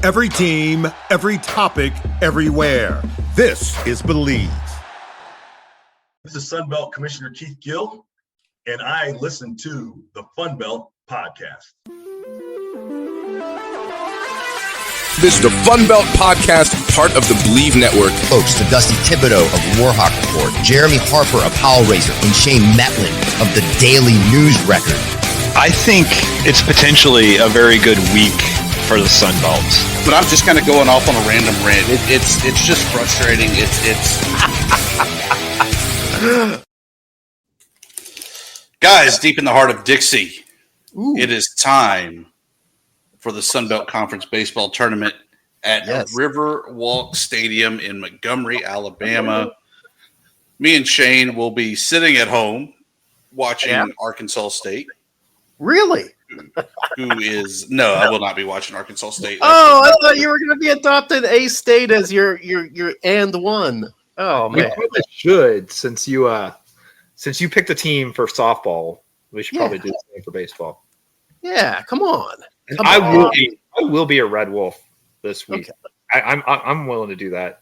Every team, every topic, everywhere. This is Believe. This is Sunbelt Commissioner Keith Gill, and I listen to the Funbelt Podcast. This is the Funbelt Podcast, part of the Believe Network. Hosts to Dusty Thibodeau of Warhawk Report, Jeremy Harper of Howlraiser, and Shane Metlin of the Daily News Record. I think it's potentially a very good week for the Sunbelts. But I'm just kind of going off on a random rant. It's just frustrating. It's Guys, deep in the heart of Dixie, It is time for the Sunbelt Conference Baseball Tournament at Riverwalk Stadium in Montgomery, Alabama. Me and Shane will be sitting at home watching Arkansas State. Really? No, I will not be watching Arkansas State. Oh, I thought you were going to be adopted A-State as your and one. Oh, man. We probably should, since you picked a team for softball. We should probably do the same for baseball. Yeah, come on. I will be a Red Wolf this week. Okay. I'm willing to do that.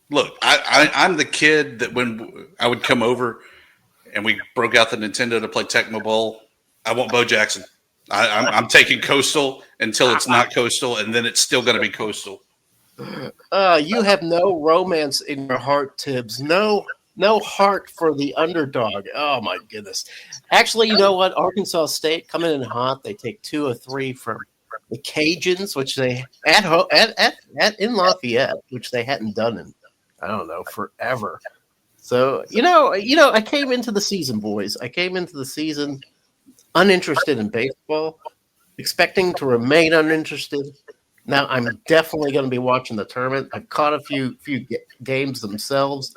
Look, I'm the kid that when I would come over and we broke out the Nintendo to play Tecmo Bowl, I want Bo Jackson. I'm taking Coastal until it's not Coastal, and then it's still going to be Coastal. You have no romance in your heart, Tibbs. No heart for the underdog. Oh, my goodness. Actually, you know what? Arkansas State coming in hot. They take 2 or 3 from the Cajuns, which they in Lafayette, which they hadn't done in, I don't know, forever. So, I came into the season, boys. I came into the season uninterested in baseball, expecting to remain uninterested. Now I'm definitely going to be watching the tournament. I've caught a few games themselves.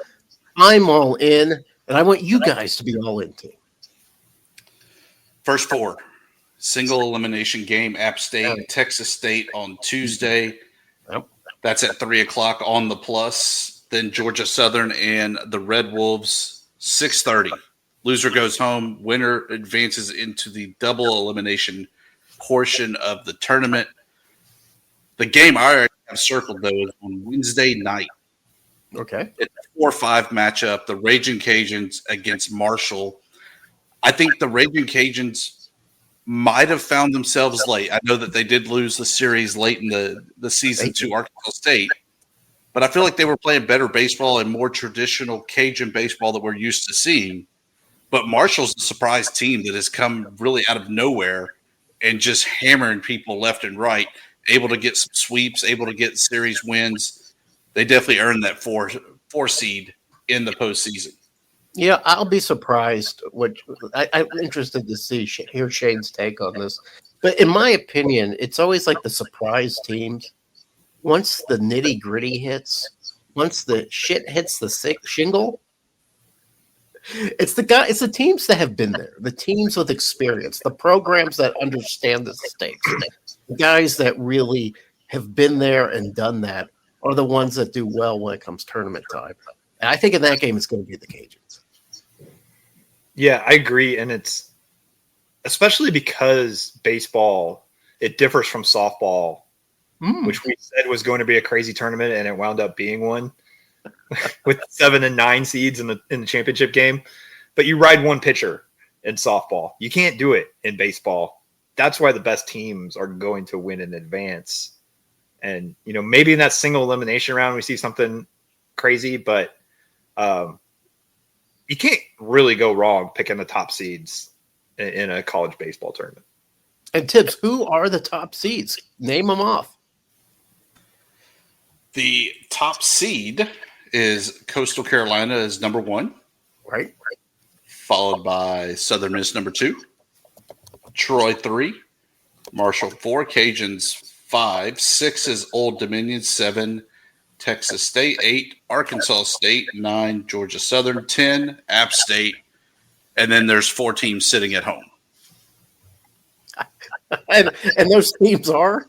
I'm all in, and I want you guys to be all in too. First 4, single elimination game, App State, Texas State on Tuesday. Yep. That's at 3:00 on the Plus. Then Georgia Southern and the Red Wolves, 6:30. Loser goes home. Winner advances into the double elimination portion of the tournament. The game I already have circled, though, is on Wednesday night. Okay. It's a 4-5 matchup. The Raging Cajuns against Marshall. I think the Raging Cajuns might have found themselves late. I know that they did lose the series late in the season to Arkansas State. But I feel like they were playing better baseball and more traditional Cajun baseball that we're used to seeing. But Marshall's a surprise team that has come really out of nowhere and just hammering people left and right, able to get some sweeps, able to get series wins. They definitely earned that four seed in the postseason. Yeah, I'll be surprised. I'm interested to hear Shane's take on this. But in my opinion, it's always like the surprise teams. Once the nitty-gritty hits, once the shit hits the shingle, it's the teams that have been there, the teams with experience, the programs that understand the stakes, the guys that really have been there and done that are the ones that do well when it comes tournament time. And I think in that game, it's going to be the Cajuns. Yeah, I agree. And it's especially because baseball, it differs from softball, which we said was going to be a crazy tournament, and it wound up being one. With 7 and 9 seeds in the championship game. But you ride one pitcher in softball. You can't do it in baseball. That's why the best teams are going to win in advance. And, maybe in that single elimination round we see something crazy, but you can't really go wrong picking the top seeds in a college baseball tournament. And Tibbs, who are the top seeds? Name them off. The top seed is Coastal Carolina is number 1. Right. Followed by Southern Miss number 2. Troy 3. Marshall 4. Cajuns 5. 6 is Old Dominion. 7. Texas State. 8. Arkansas State. 9. Georgia Southern. 10. App State. And then there's 4 teams sitting at home. And those teams are?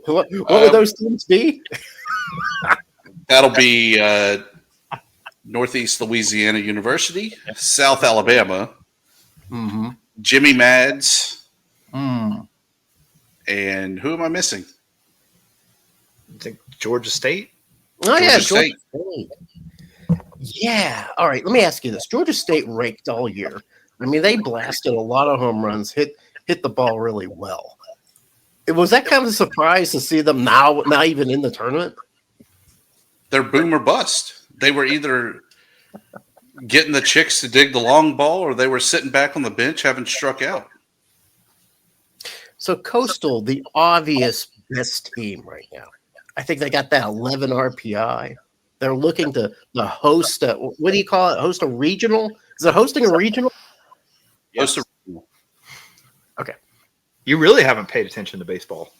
What would those teams be? That'll be Northeast Louisiana University, South Alabama, Jimmy Mads, and who am I missing? I think Georgia State. Oh, yeah, Georgia Georgia State. State. Yeah. All right. Let me ask you this: Georgia State raked all year. I mean, they blasted a lot of home runs, hit the ball really well. Was that kind of a surprise to see them now, not even in the tournament? They're boom or bust. They were either getting the chicks to dig the long ball, or they were sitting back on the bench having struck out. So Coastal, the obvious best team right now. I think they got that 11 RPI. They're looking to host a, what do you call it? Host a regional? Is it hosting a regional? Yes. Okay. You really haven't paid attention to baseball.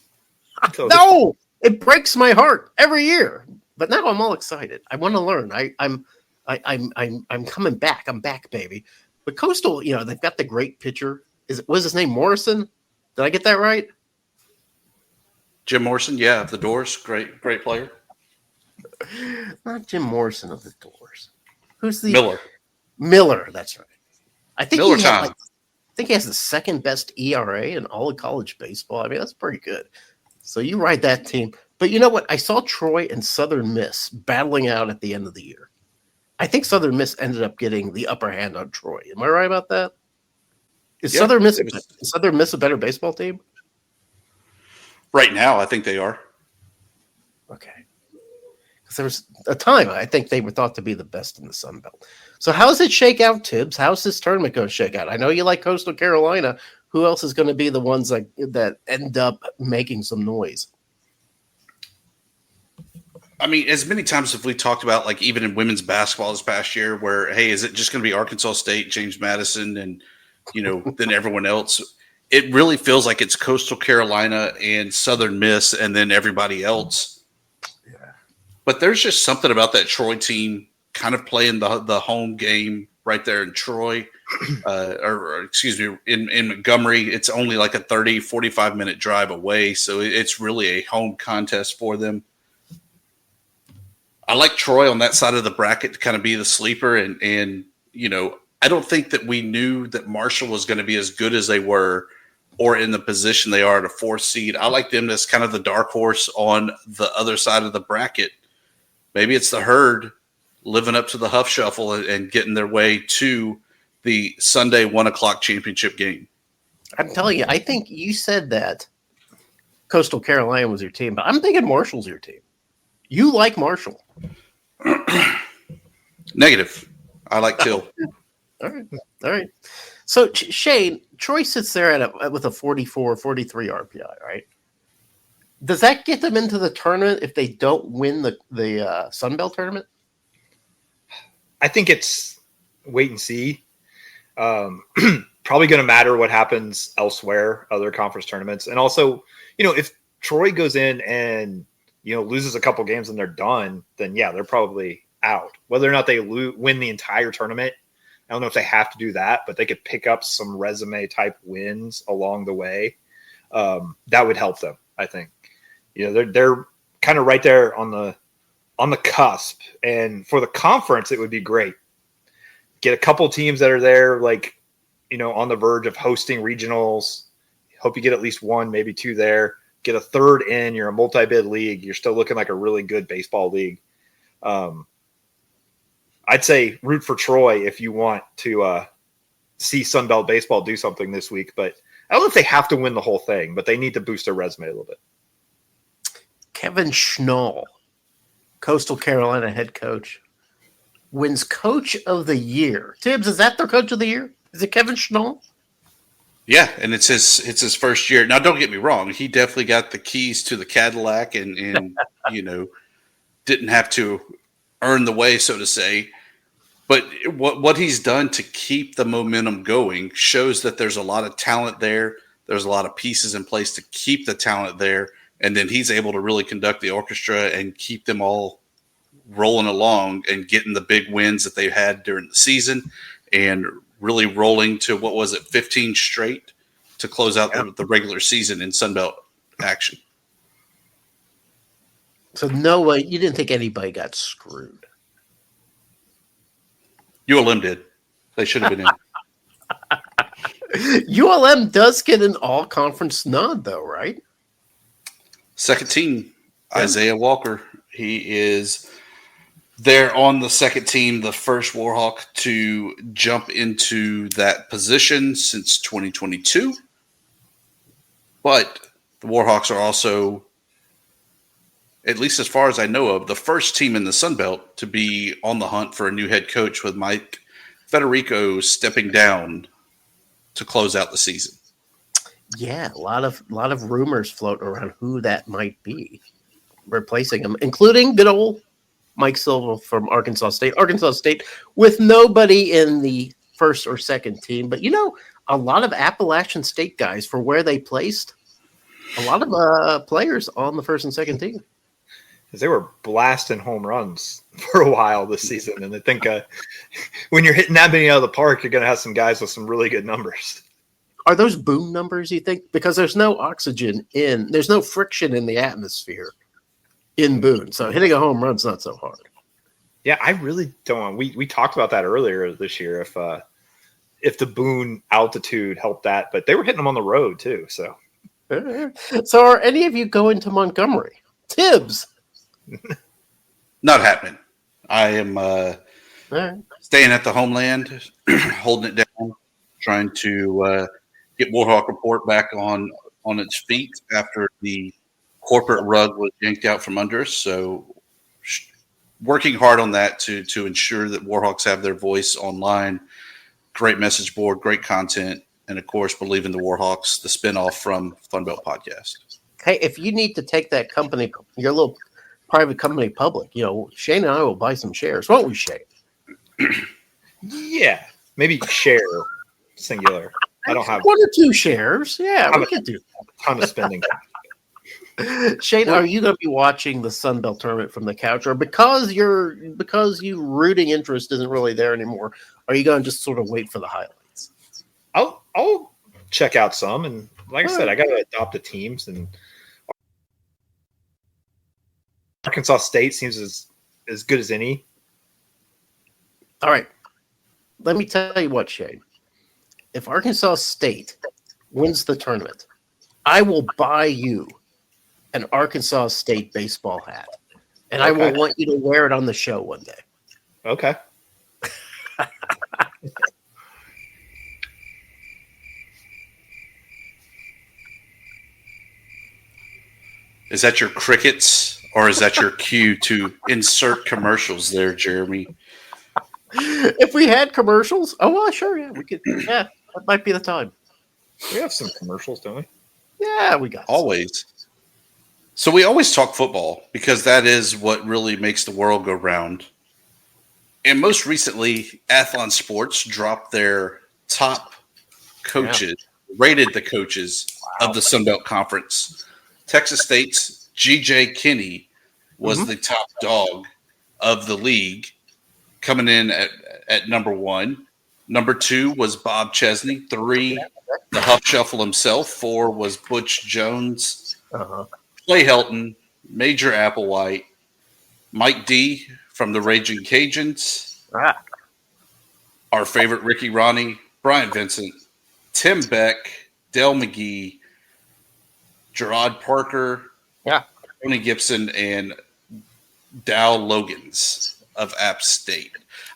No, it breaks my heart every year. But now I'm all excited. I want to learn. I'm coming back. I'm back, baby. But Coastal, they've got the great pitcher. Was his name Morrison? Did I get that right? Jim Morrison, yeah, of the Doors, great player. Not Jim Morrison of the Doors. Who's the Miller? Miller, that's right. I think Miller he time. I think he has the second best ERA in all of college baseball. I mean, that's pretty good. So you ride that team. But you know what? I saw Troy and Southern Miss battling out at the end of the year. I think Southern Miss ended up getting the upper hand on Troy. Am I right about that? Is Southern Miss a better baseball team? Right now, I think they are. Okay. Because there was a time I think they were thought to be the best in the Sun Belt. So how does it shake out, Tibbs? How's this tournament going to shake out? I know you like Coastal Carolina. Who else is going to be the ones that end up making some noise? I mean, as many times as we talked about, like even in women's basketball this past year, where, hey, is it just going to be Arkansas State, James Madison, and, then everyone else? It really feels like it's Coastal Carolina and Southern Miss and then everybody else. Yeah. But there's just something about that Troy team kind of playing the home game right there in Troy, or excuse me, in Montgomery. It's only like a 30, 45-minute drive away, so it's really a home contest for them. I like Troy on that side of the bracket to kind of be the sleeper. And I don't think that we knew that Marshall was going to be as good as they were or in the position they are at a 4th seed. I like them as kind of the dark horse on the other side of the bracket. Maybe it's the Herd living up to the Huff Shuffle and getting their way to the Sunday 1:00 championship game. I'm telling you, I think you said that Coastal Carolina was your team, but I'm thinking Marshall's your team. You like Marshall. Negative. I like Till. All right. So, Shane, Troy sits there with a 44, 43 RPI, right? Does that get them into the tournament if they don't win the Sun Belt tournament? I think it's wait and see. Probably going to matter what happens elsewhere, other conference tournaments. And also, if Troy goes in and, loses a couple games and they're done, then yeah, they're probably out. Whether or not they win the entire tournament, I don't know if they have to do that, but they could pick up some resume type wins along the way. That would help them, I think. They're kind of right there on the cusp. And for the conference, it would be great. Get a couple teams that are there, on the verge of hosting regionals. Hope you get at least one, maybe two there. Get a third in. You're a multi-bid league. You're still looking like a really good baseball league. I'd say root for Troy if you want to see Sunbelt baseball do something this week. But I don't know if they have to win the whole thing, but they need to boost their resume a little bit. Kevin Schnall, Coastal Carolina head coach, wins Coach of the Year. Tibbs, is that their Coach of the Year? Is it Kevin Schnall? Yeah, and it's his first year. Now, don't get me wrong; he definitely got the keys to the Cadillac, and didn't have to earn the way, so to say. But what he's done to keep the momentum going shows that there's a lot of talent there. There's a lot of pieces in place to keep the talent there, and then he's able to really conduct the orchestra and keep them all rolling along and getting the big wins that they've had during the season, and really rolling to 15 straight to close out the regular season in Sunbelt action. So no way, you didn't think anybody got screwed. ULM did. They should have been in. ULM does get an all-conference nod, though, right? Second team. Isaiah Walker. He is there on the second team, the first Warhawk to jump into that position since 2022. But the Warhawks are also, at least as far as I know of, the first team in the Sun Belt to be on the hunt for a new head coach, with Mike Federico stepping down to close out the season. Yeah, a lot of rumors floating around who that might be replacing him, including good old Mike Silva from Arkansas State. Arkansas State with nobody in the first or second team, but a lot of Appalachian State guys for where they placed. A lot of players on the first and second team. Because they were blasting home runs for a while this season, and I think when you're hitting that many out of the park, you're going to have some guys with some really good numbers. Are those boom numbers, you think? Because there's no oxygen there's no friction in the atmosphere in Boone, so hitting a home run's not so hard. Yeah, I really don't. We talked about that earlier this year. If the Boone altitude helped that, but they were hitting them on the road too. So are any of you going to Montgomery? Tibbs? Not happening. I am staying at the homeland, holding it down, trying to get Warhawk Report back on its feet after the corporate rug was yanked out from under us. So working hard on that to ensure that Warhawks have their voice online. Great message board, great content, and of course, Believe in the Warhawks, the spinoff from Funbelt Podcast. Hey, if you need to take that company, your little private company public, Shane and I will buy some shares, won't we, Shane? Yeah, maybe share singular. I don't have 1 or 2 shares. Yeah, we could do a ton of spending. Shane, are you going to be watching the Sun Belt tournament from the couch, or because your rooting interest isn't really there anymore, are you going to just sort of wait for the highlights? I'll check out some, and like I said, I got to adopt the teams, and Arkansas State seems as good as any. All right, let me tell you what, Shane. If Arkansas State wins the tournament, I will buy you an Arkansas State baseball hat, and I will want you to wear it on the show one day. Okay. Is that your crickets, or is that your cue to insert commercials there, Jeremy? If we had commercials, sure, yeah, we could. Yeah, that might be the time. We have some commercials, don't we? Yeah, we got always. So we always talk football because that is what really makes the world go round. And most recently, Athlon Sports dropped their top coaches, rated the coaches of the Sun Belt Conference. Texas State's G.J. Kinney was the top dog of the league, coming in at number 1. Number 2 was Bob Chesney. 3, the Huff Shuffle himself. 4 was Butch Jones. Clay Helton, Major Applewhite, Mike D from the Raging Cajuns, our favorite Ricky Ronnie, Brian Vincent, Tim Beck, Dale McGee, Gerard Parker, Tony Gibson, and Dow Logans of App State.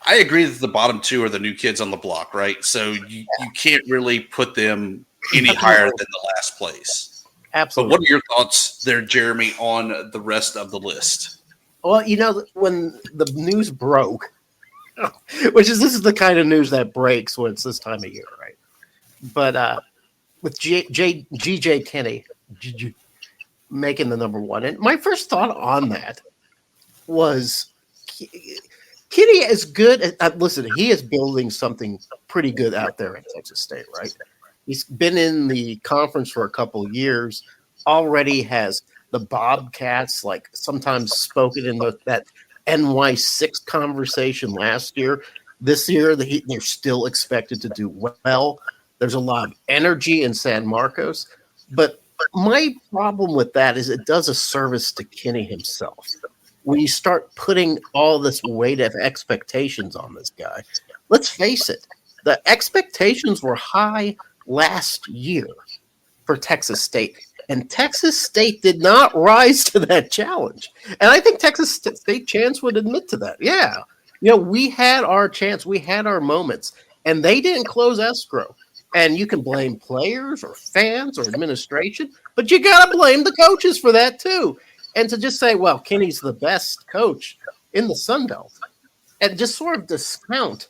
I agree that the bottom 2 are the new kids on the block, right? So you can't really put them any higher than the last place. Absolutely. But what are your thoughts there, Jeremy, on the rest of the list? Well, when the news broke, this is the kind of news that breaks when it's this time of year, right? But with G.J. Kinney making the number 1, and my first thought on that was Kinney is good. Listen, he is building something pretty good out there at Texas State, right? He's been in the conference for a couple of years, already has the Bobcats, like sometimes spoken in that NY6 conversation last year. This year, they're still expected to do well. There's a lot of energy in San Marcos. But my problem with that is it does a service to Kinney himself. When you start putting all this weight of expectations on this guy, let's face it, the expectations were high last year for Texas State. And Texas State did not rise to that challenge. And I think Texas State chance would admit to that. Yeah. We had our chance. We had our moments. And they didn't close escrow. And you can blame players or fans or administration, but you got to blame the coaches for that too. And to just say, well, Kenny's the best coach in the Sun Belt, and just sort of discount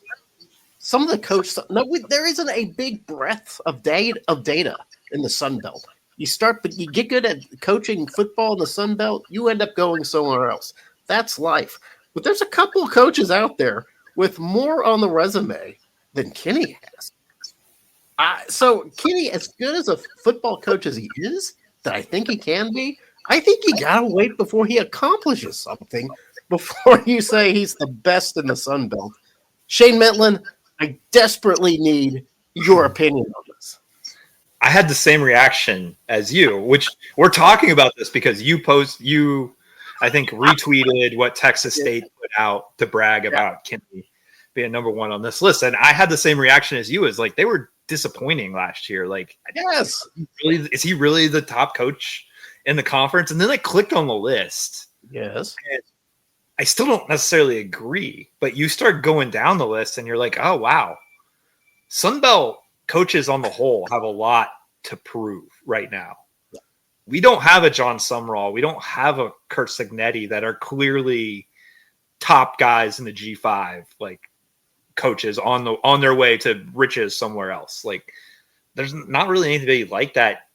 some of the coaches. No, there isn't a big breadth of data in the Sun Belt. But you get good at coaching football in the Sun Belt, you end up going somewhere else. That's life. But there's a couple of coaches out there with more on the resume than Kenny has. So Kenny, as good as a football coach as he is, that I think he can be, I think you got to wait before he accomplishes something before you say he's the best in the Sun Belt. Shane Metlin, I desperately need your opinion on this. I had the same reaction as you, which we're talking about this because you, I think, retweeted what Texas State put out to brag about Kenny being number one on this list. And I had the same reaction as you, is like, they were disappointing last year. Like, yes, is he really the top coach in the conference? And then I clicked on the list. Yes. And I still don't necessarily agree, but you start going down the list and you're like, oh, wow. Sunbelt coaches on the whole have a lot to prove right now. We don't have a John Sumrall. We don't have a Kurt Signetti that are clearly top guys in the G5, like coaches on their way to riches somewhere else. Like, there's not really anybody like that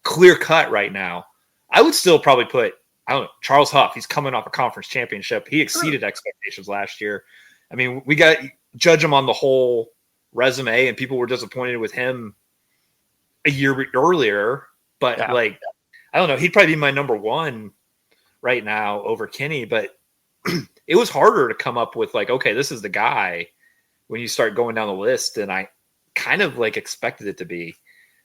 clear cut right now. I would still probably put, I don't know, Charles Huff. He's coming off a conference championship. He exceeded expectations last year. I mean, we got judge him on the whole resume, and people were disappointed with him a year earlier. But like, I don't know, he'd probably be my number one right now over Kenny. But it was harder to come up with like, okay, this is the guy when you start going down the list. And I kind of like expected it to be.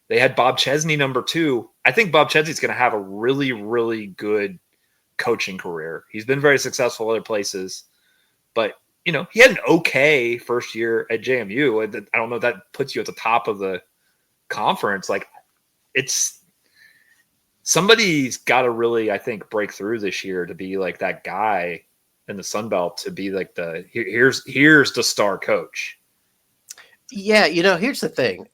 They had Bob Chesney number 2. I think Bob Chesney's going to have a really, really good coaching career. He's been very successful other places, but he had an okay first year at JMU. I don't know if that puts you at the top of the conference. Like, it's somebody's got to really, I think, break through this year to be like that guy in the Sun Belt, to be like here's the star coach. Yeah. Here's the thing.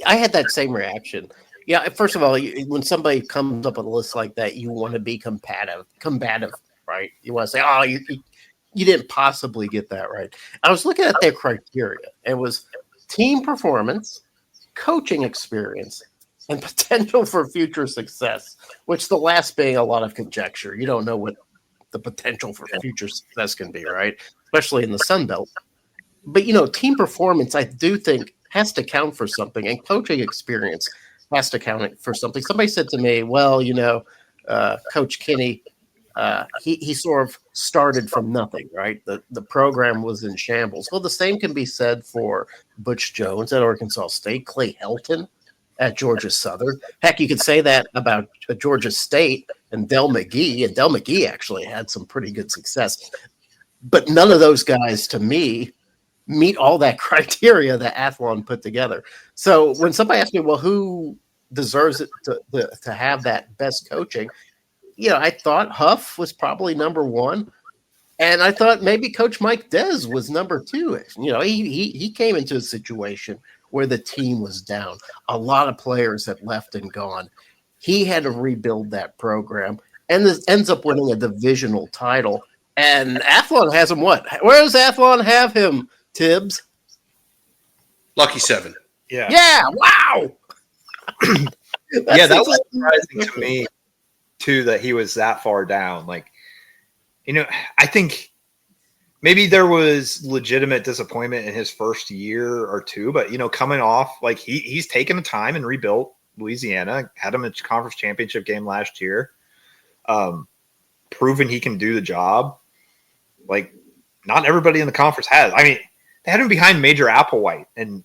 I had that same reaction. Yeah. First of all, when somebody comes up with a list like that, you want to be combative, right? You want to say, oh, you didn't possibly get that right. I was looking at their criteria. It was team performance, coaching experience, and potential for future success, which the last being a lot of conjecture. You don't know what the potential for future success can be, right? Especially in the Sun Belt. But, team performance, I do think, has to count for something, and coaching experience has to count for something. Somebody said to me, well, Coach Kenny, he sort of started from nothing, right? The program was in shambles. Well, the same can be said for Butch Jones at Arkansas State, Clay Helton at Georgia Southern. Heck, you could say that about Georgia State and Del McGee, and Del McGee actually had some pretty good success. But none of those guys, to me, meet all that criteria that Athlon put together. So when somebody asks me, well, who deserves it to have that best coaching? I thought Huff was probably number 1. And I thought maybe Coach Mike Dez was number 2. He came into a situation where the team was down. A lot of players had left and gone. He had to rebuild that program, and this ends up winning a divisional title. And Athlon has him what? Where does Athlon have him, Tibbs? Lucky 7. Yeah. Yeah. Wow. Yeah, that was surprising to me too, that he was that far down. Like, I think maybe there was legitimate disappointment in his first year or two, but coming off, like, he's taken the time and rebuilt Louisiana, had him at conference championship game last year, proven he can do the job. Like, not everybody in the conference has. I mean, they had him behind Major Applewhite, and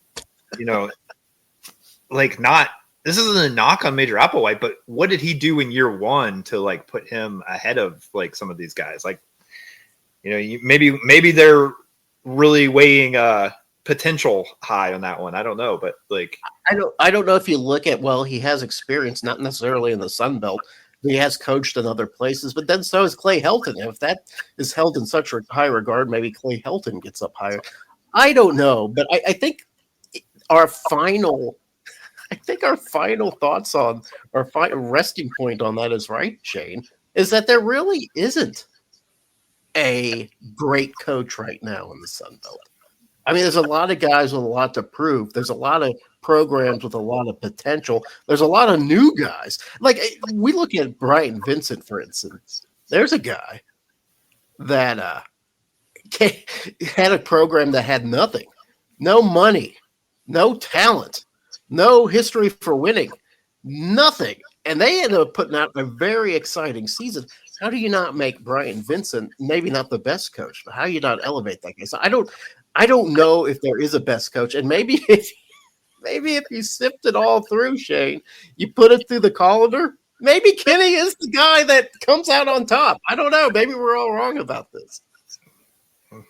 like, not, this isn't a knock on Major Applewhite, but what did he do in year 1 to like put him ahead of like some of these guys? Like, maybe they're really weighing potential high on that one. I don't know, but like I don't know if you look at, well, he has experience, not necessarily in the Sun Belt. He has coached in other places, but then so is Clay Helton. If that is held in such high regard, maybe Clay Helton gets up higher. I don't know, but I think our final thoughts on our resting point on that is right, Shane, is that there really isn't a great coach right now in the Sun Belt. I mean, there's a lot of guys with a lot to prove. There's a lot of programs with a lot of potential. There's a lot of new guys. Like, we look at Brian Vincent, for instance. There's a guy that had a program that had nothing, no money, no talent, no history for winning, nothing. And they ended up putting out a very exciting season. How do you not make Brian Vincent maybe not the best coach, but how do you not elevate that guy? So I don't know if there is a best coach, and maybe if you sift it all through, Shane, you put it through the colander, maybe Kenny is the guy that comes out on top. I don't know. Maybe we're all wrong about this. I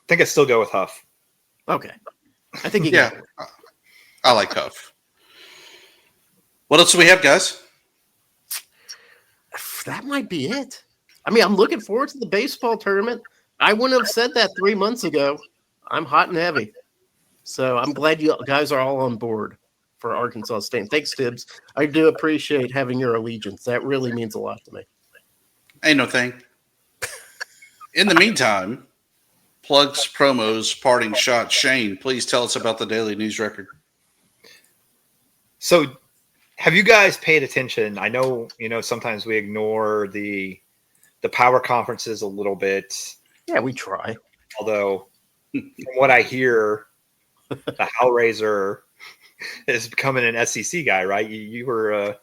think I still go with Huff. Okay, I think I like Huff. What else do we have, guys? That might be it. I mean, I'm looking forward to the baseball tournament. I wouldn't have said that 3 months ago. I'm hot and heavy. So I'm glad you guys are all on board for Arkansas State. Thanks, Tibbs. I do appreciate having your allegiance. That really means a lot to me. Ain't no thing. In the meantime, plugs, promos, parting shots. Shane, please tell us about the Daily News Record. So have you guys paid attention? I know, sometimes we ignore the power conferences a little bit. Yeah, we try. Although, from what I hear, the Hellraiser is becoming an SEC guy, right? You were at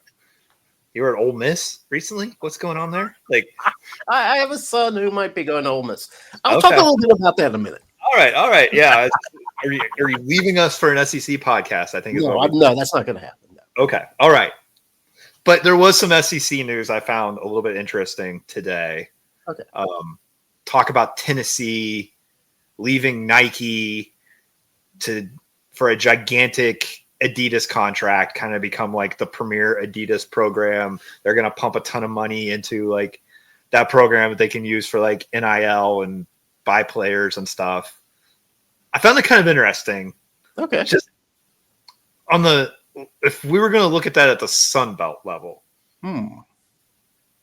Ole Miss recently. What's going on there? Like, I have a son who might be going to Ole Miss. I'll talk a little bit about that in a minute. All right. Yeah. Are you leaving us for an SEC podcast? I think. No, that's not going to happen. No. Okay. All right. But there was some SEC news I found a little bit interesting today. Okay. Talk about Tennessee leaving Nike for a gigantic Adidas contract, kind of become like the premier Adidas program. They're going to pump a ton of money into like that program that they can use for like NIL and buy players and stuff. I found it kind of interesting. Okay. Just if we were going to look at that at the Sun Belt level,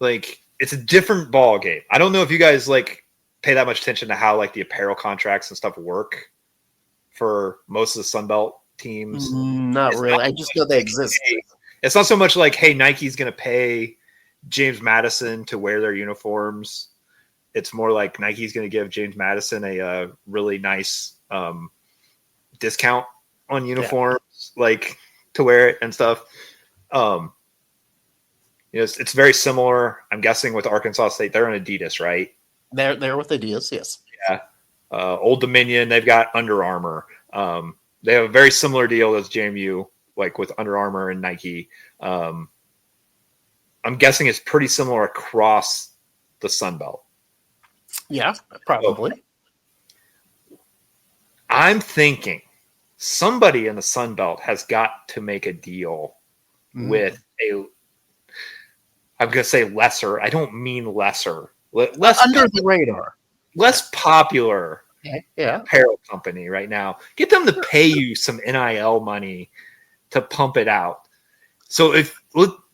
like it's a different ball game. I don't know if you guys like pay that much attention to how like the apparel contracts and stuff work for most of the Sun Belt teams. Not really. I just know they exist. It's not so much like, hey, Nike's going to pay James Madison to wear their uniforms. It's more like Nike's going to give James Madison a really nice discount on uniforms, like to wear it and stuff. It's very similar. I'm guessing with Arkansas State, they're on Adidas, right? They're with Adidas, yes. Yeah. Old Dominion, they've got Under Armour. They have a very similar deal as JMU, like with Under Armour and Nike. I'm guessing it's pretty similar across the Sun Belt. Yeah, probably. I'm thinking somebody in the Sun Belt has got to make a deal with I'm going to say lesser. I don't mean lesser. Less under the radar. Less popular yeah. apparel company right now. Get them to pay you some NIL money to pump it out. So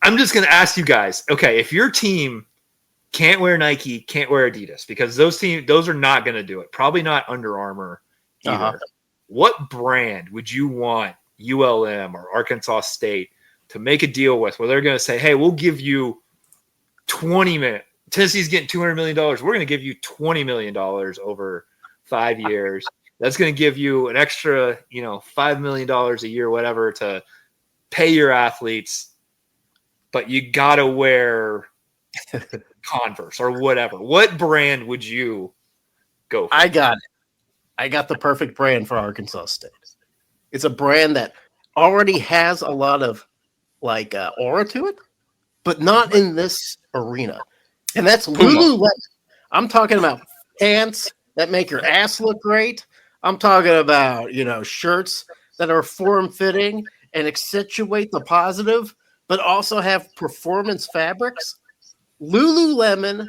I'm just going to ask you guys, okay, if your team can't wear Nike, can't wear Adidas, because those are not going to do it. Probably not Under Armour either. Uh-huh. What brand would you want ULM or Arkansas State to make a deal with where they're going to say, hey, we'll give you $20 million. Tennessee's getting $200 million. We're going to give you $20 million over 5 years. That's going to give you an extra, $5 million a year, whatever, to pay your athletes. But you got to wear Converse or whatever. What brand would you go for? I got it. I got the perfect brand for Arkansas State. It's a brand that already has a lot of aura to it, but not in this arena. And that's Lululemon. I'm talking about pants, that make your ass look great. I'm talking about, shirts that are form-fitting and accentuate the positive, but also have performance fabrics. Lululemon,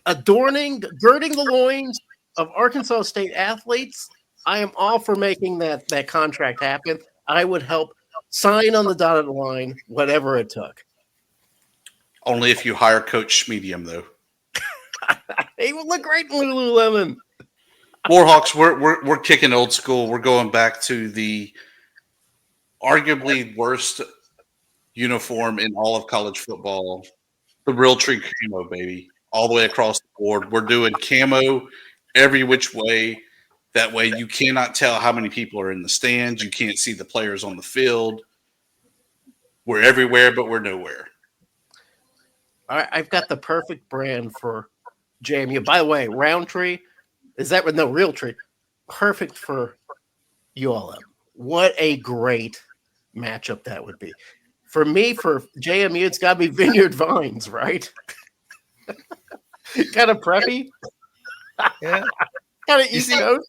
girding the loins of Arkansas State athletes. I am all for making that contract happen. I would help sign on the dotted line, whatever it took. Only if you hire Coach Schmedium, though. He would look great in Lululemon. Warhawks, we're kicking old school. We're going back to the arguably worst uniform in all of college football, the Real Tree Camo, baby, all the way across the board. We're doing camo every which way. That way you cannot tell how many people are in the stands. You can't see the players on the field. We're everywhere, but we're nowhere. All right, I've got the perfect brand for JMU. By the way, Roundtree, is that with no Real Tree? Perfect for ULM. What a great matchup that would be. For me, for JMU, it's got to be Vineyard Vines, right? Kind of preppy. Yeah. Kind of easy out.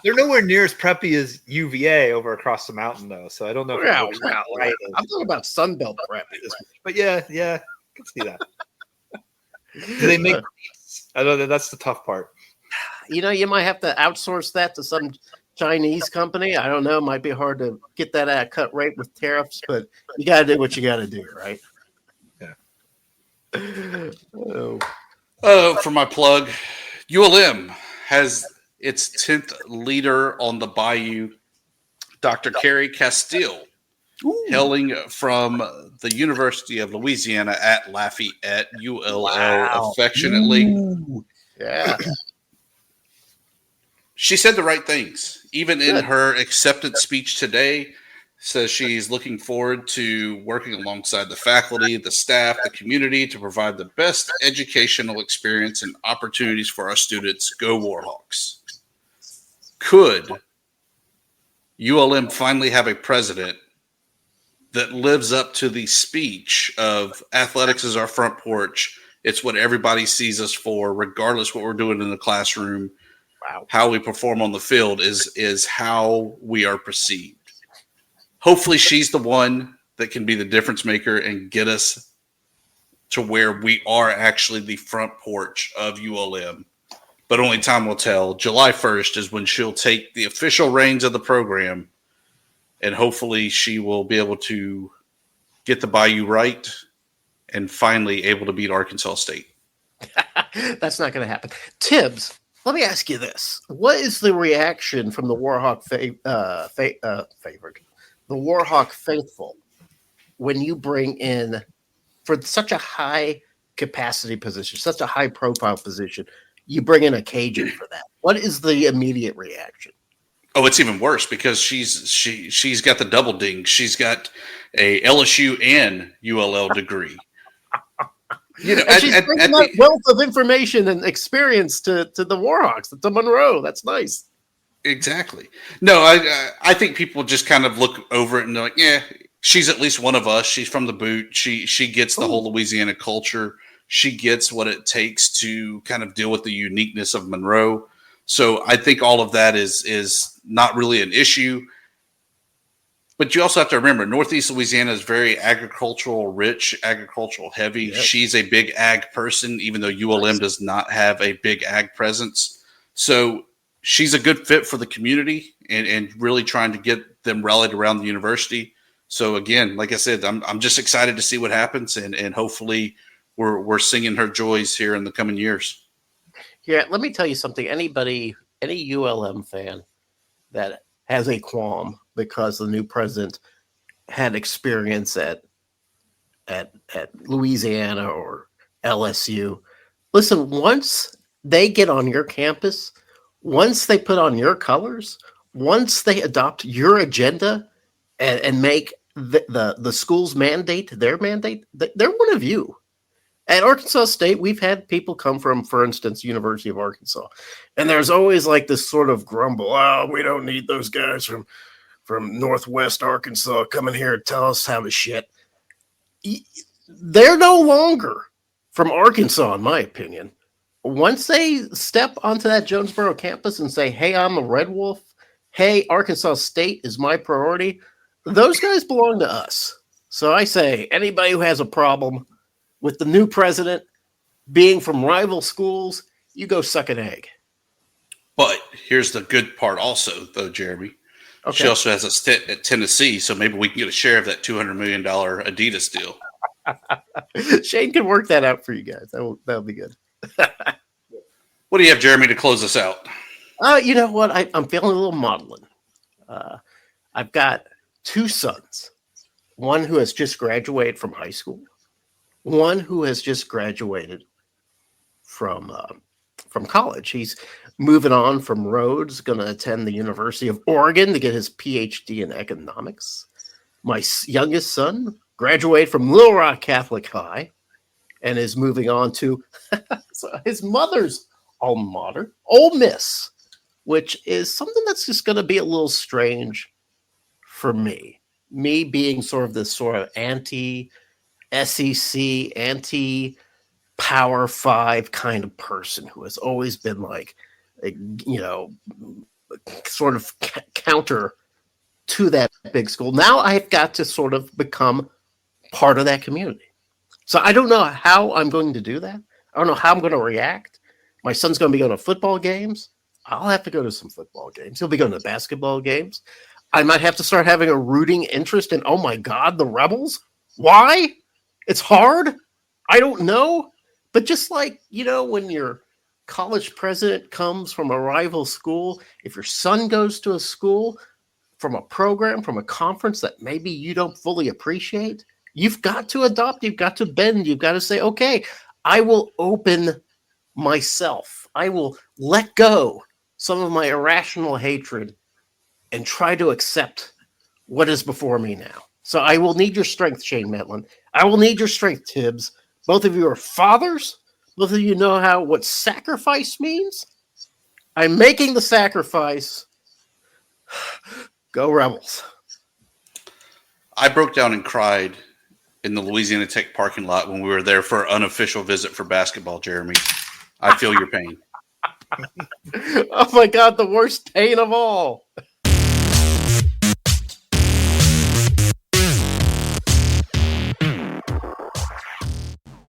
They're nowhere near as preppy as UVA over across the mountain, though. So I don't know. Yeah, Right. I'm talking about Sunbelt preppy. But yeah, I can see that. Do they make beats? I know that's the tough part. You might have to outsource that to some Chinese company. I don't know. It might be hard to get that at a cut rate with tariffs, but you got to do what you got to do, right? Yeah. For my plug, ULM has its 10th leader on the Bayou, Dr. Carrie Castile, hailing from the University of Louisiana at Lafayette, ULL, affectionately. Ooh. Yeah. She said the right things. Even in her acceptance speech today, says she's looking forward to working alongside the faculty, the staff, the community to provide the best educational experience and opportunities for our students. Go Warhawks. Could ULM finally have a president that lives up to the speech of athletics is our front porch? It's what everybody sees us for, regardless what we're doing in the classroom. Wow. How how we perform on the field is how we are perceived. Hopefully she's the one that can be the difference maker and get us to where we are actually the front porch of ULM. But only time will tell. July 1st is when she'll take the official reins of the program, and hopefully she will be able to get the Bayou right and finally able to beat Arkansas State. That's not going to happen. Tibbs, let me ask you this. What is the reaction from the Warhawk favored, the Warhawk faithful, when you bring in, for such a high capacity position, such a high profile position, you bring in a Cajun for that? What is the immediate reaction? Oh, it's even worse because she's got the double ding. She's got a LSU and ULL degree. And she's bringing that wealth of information and experience to the Warhawks, to Monroe. That's nice. Exactly. No, I think people just kind of look over it and they're like, yeah, she's at least one of us. She's from the boot. She gets the whole Louisiana culture. She gets what it takes to kind of deal with the uniqueness of Monroe. So I think all of that is not really an issue. But you also have to remember, Northeast Louisiana is very agricultural rich, agricultural heavy. Yep. She's a big ag person, even though ULM does not have a big ag presence. So she's a good fit for the community and really trying to get them rallied around the university. So again, like I said, I'm just excited to see what happens, and hopefully we're singing her joys here in the coming years. Yeah, let me tell you something. Any ULM fan that has a qualm because the new president had experience at Louisiana or LSU. Listen, once they get on your campus, once they put on your colors, once they adopt your agenda and make the school's mandate their mandate, they're one of you. At Arkansas State, we've had people come from, for instance, University of Arkansas, and there's always like this sort of grumble. Oh, we don't need those guys from Northwest Arkansas coming here to tell us how to shit. They're no longer from Arkansas, in my opinion. once they step onto that Jonesboro campus and say, hey, I'm a Red Wolf, hey, Arkansas State is my priority, those guys belong to us. So I say, anybody who has a problem with the new president being from rival schools, you go suck an egg. But here's the good part also, though, Jeremy. Okay. She also has a stint at Tennessee, so maybe we can get a share of that $200 million Adidas deal. Shane can work that out for you guys. That'll be good. What do you have, Jeremy, to close us out? You know what? I'm feeling a little maudlin. I've got two sons. One who has just graduated from high school. One who has just graduated from college. He's moving on from Rhodes, going to attend the University of Oregon to get his PhD in economics. My youngest son graduated from Little Rock Catholic High and is moving on to his mother's alma mater, Ole Miss, which is something that's just going to be a little strange for me. Me being sort of this sort of anti-SEC, anti-Power 5 kind of person who has always been sort of counter to that big school. Now I've got to sort of become part of that community. So I don't know how I'm going to do that. I don't know how I'm going to react. My son's going to be going to football games. I'll have to go to some football games. He'll be going to basketball games. I might have to start having a rooting interest in, oh my God, the Rebels. Why? It's hard. I don't know. But just like, when your college president comes from a rival school, if your son goes to a school from a program, from a conference that maybe you don't fully appreciate, you've got to adopt, you've got to bend, you've got to say, okay, I will open myself. I will let go some of my irrational hatred and try to accept what is before me now. So I will need your strength, Shane Metlin. I will need your strength, Tibbs. Both of you are fathers. Both of you know what sacrifice means. I'm making the sacrifice. Go Rebels. I broke down and cried in the Louisiana Tech parking lot when we were there for an unofficial visit for basketball, Jeremy. I feel your pain. Oh my God, the worst pain of all.